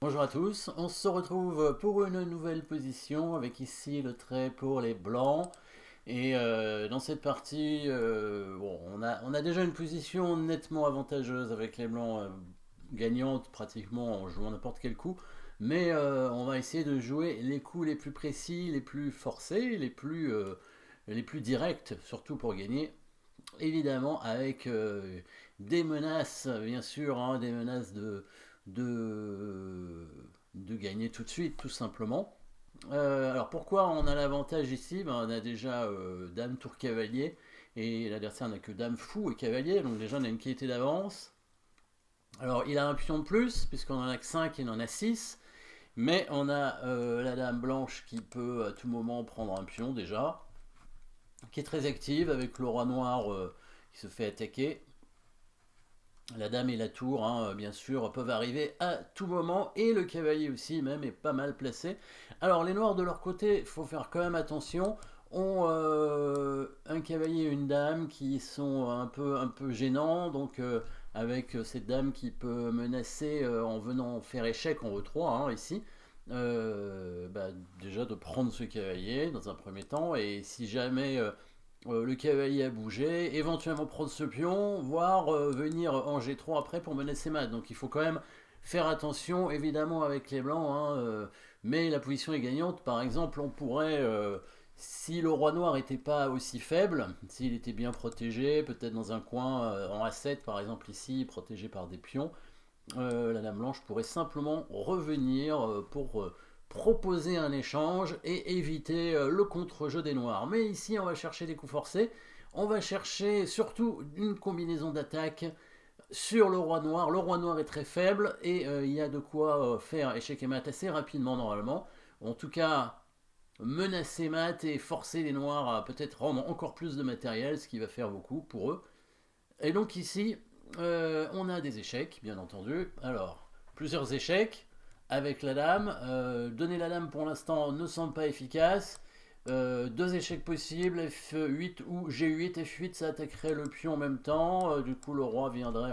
Bonjour à tous, on se retrouve pour une nouvelle position avec ici le trait pour les blancs. Et dans cette partie, bon, on a déjà une position nettement avantageuse avec les blancs gagnantes pratiquement en jouant n'importe quel coup. Mais on va essayer de jouer les coups les plus précis, les plus forcés, les plus directs, surtout pour gagner. Évidemment avec des menaces, bien sûr, hein, des menaces de, de gagner tout de suite, tout simplement. Alors pourquoi on a l'avantage ici? Ben, on a déjà Dame Tour Cavalier et l'adversaire n'a que Dame Fou et Cavalier, donc déjà on a une qualité d'avance. Alors il a un pion de plus, puisqu'on en a que 5 et il en a 6, mais on a la Dame Blanche qui peut à tout moment prendre un pion déjà, qui est très active avec le Roi Noir qui se fait attaquer. La dame et la tour, hein, bien sûr, peuvent arriver à tout moment, et le cavalier aussi, même, est pas mal placé. Alors, les noirs de leur côté, il faut faire quand même attention, ont un cavalier et une dame qui sont un peu gênants, donc avec cette dame qui peut menacer en venant faire échec en E3, hein, ici. Bah, déjà de prendre ce cavalier dans un premier temps, et si jamais le cavalier a bougé, éventuellement prendre ce pion, voire venir en G3 après pour mener ses mates. Donc il faut quand même faire attention, évidemment, avec les blancs, hein, mais la position est gagnante. Par exemple, on pourrait, si le roi noir n'était pas aussi faible, s'il était bien protégé, peut-être dans un coin en A7 par exemple ici, protégé par des pions, la dame blanche pourrait simplement revenir pour proposer un échange et éviter le contre-jeu des noirs. Mais ici, on va chercher des coups forcés. On va chercher surtout une combinaison d'attaque sur le roi noir. Le roi noir est très faible et il y a de quoi faire échec et mat assez rapidement normalement. En tout cas, menacer mat et forcer les noirs à peut-être rendre encore plus de matériel, ce qui va faire beaucoup pour eux. Et donc ici, on a des échecs, bien entendu. Alors, plusieurs échecs avec la dame. Donner la dame pour l'instant ne semble pas efficace. Deux échecs possibles, F8 ou G8. F8, ça attaquerait le pion en même temps. Du coup, le roi viendrait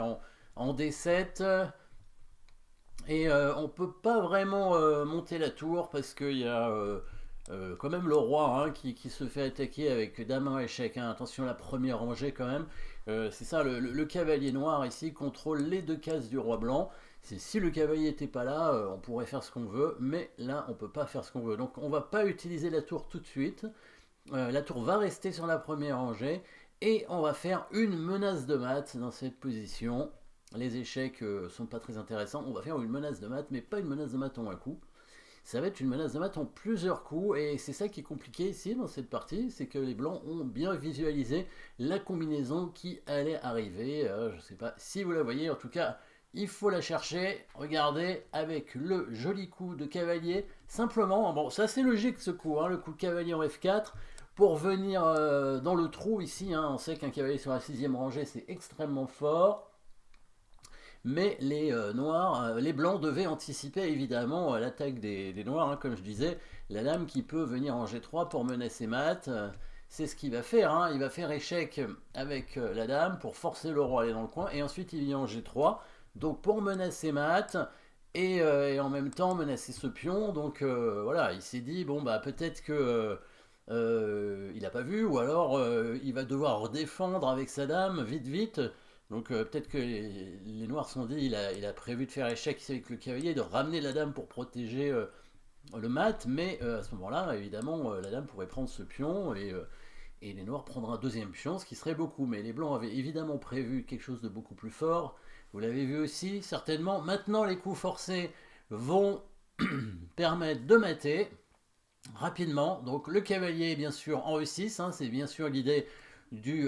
en D7. Et on peut pas vraiment monter la tour parce qu'il y a quand même le roi, hein, qui se fait attaquer avec dame 1 échec, hein. Attention, la première rangée quand même. C'est ça, le cavalier noir ici contrôle les deux cases du roi blanc. Si le cavalier n'était pas là, on pourrait faire ce qu'on veut, mais là on peut pas faire ce qu'on veut. Donc on va pas utiliser la tour tout de suite. La tour va rester sur la première rangée et on va faire une menace de mat dans cette position. Les échecs sont pas très intéressants. On va faire une menace de mat, mais pas une menace de mat en un coup. Ça va être une menace de mat en plusieurs coups, et c'est ça qui est compliqué ici dans cette partie, c'est que les blancs ont bien visualisé la combinaison qui allait arriver. Je ne sais pas si vous la voyez, en tout cas, il faut la chercher. Regardez, avec le joli coup de cavalier, simplement, bon, c'est assez logique ce coup, hein, le coup de cavalier en F4, pour venir dans le trou ici, hein. On sait qu'un cavalier sur la sixième rangée, c'est extrêmement fort. Mais les noirs, les blancs devaient anticiper évidemment l'attaque des noirs, hein, comme je disais, la dame qui peut venir en G3 pour menacer mat, c'est ce qu'il va faire, hein. Il va faire échec avec la dame pour forcer le roi à aller dans le coin, et ensuite il vient en G3, donc pour menacer mat, et en même temps menacer ce pion. Donc voilà, il s'est dit, bon bah peut-être que il n'a pas vu, ou alors il va devoir défendre avec sa dame vite vite. Donc peut-être que les noirs sont dit, il a prévu de faire échec ici avec le cavalier, de ramener la dame pour protéger le mat, mais à ce moment-là, évidemment, la dame pourrait prendre ce pion, et les noirs prendre un deuxième pion, ce qui serait beaucoup. Mais les blancs avaient évidemment prévu quelque chose de beaucoup plus fort. Vous l'avez vu aussi, certainement. Maintenant, les coups forcés vont permettre de mater rapidement. Donc le cavalier, bien sûr, en E6, hein, c'est bien sûr l'idée du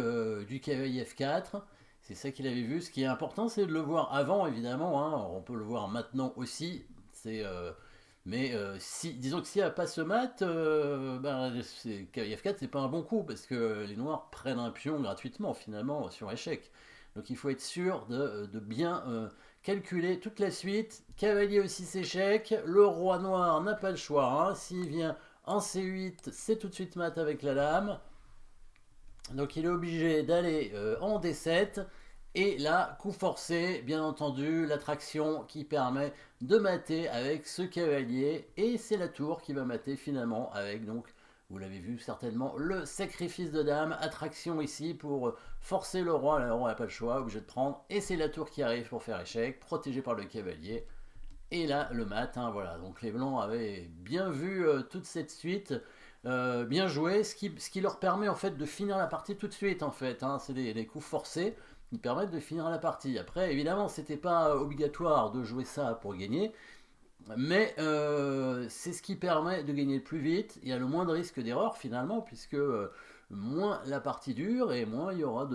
cavalier F4. C'est ça qu'il avait vu. Ce qui est important, c'est de le voir avant, évidemment, hein. On peut le voir maintenant aussi. Mais si, disons que s'il n'y a pas ce mat, ben, cavalier F4, c'est pas un bon coup, parce que les noirs prennent un pion gratuitement, finalement, sur échec. Donc il faut être sûr de bien calculer toute la suite. Cavalier aussi échec. Le roi noir n'a pas le choix, hein. S'il vient en C8, c'est tout de suite mat avec la dame. Donc il est obligé d'aller en D7. Et là, coup forcé, bien entendu, l'attraction qui permet de mater avec ce cavalier. Et c'est la tour qui va mater finalement avec, donc, vous l'avez vu certainement, le sacrifice de dame. Attraction ici pour forcer le roi. Le roi n'a pas le choix, obligé de prendre. Et c'est la tour qui arrive pour faire échec, protégé par le cavalier. Et là, le mat, hein, voilà. Donc les Blancs avaient bien vu toute cette suite, bien joué, ce qui leur permet en fait de finir la partie tout de suite en fait. Hein. C'est des coups forcés qui permettent de finir la partie. Après, évidemment, c'était pas obligatoire de jouer ça pour gagner, mais c'est ce qui permet de gagner le plus vite. Il y a le moins de risque d'erreur finalement, puisque moins la partie dure et moins il y aura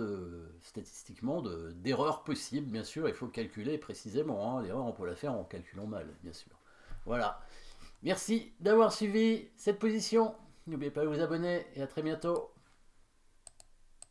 statistiquement d'erreurs possibles. Bien sûr, il faut calculer précisément. Hein. L'erreur, on peut la faire en calculant mal, bien sûr. Voilà. Merci d'avoir suivi cette position. N'oubliez pas de vous abonner et à très bientôt.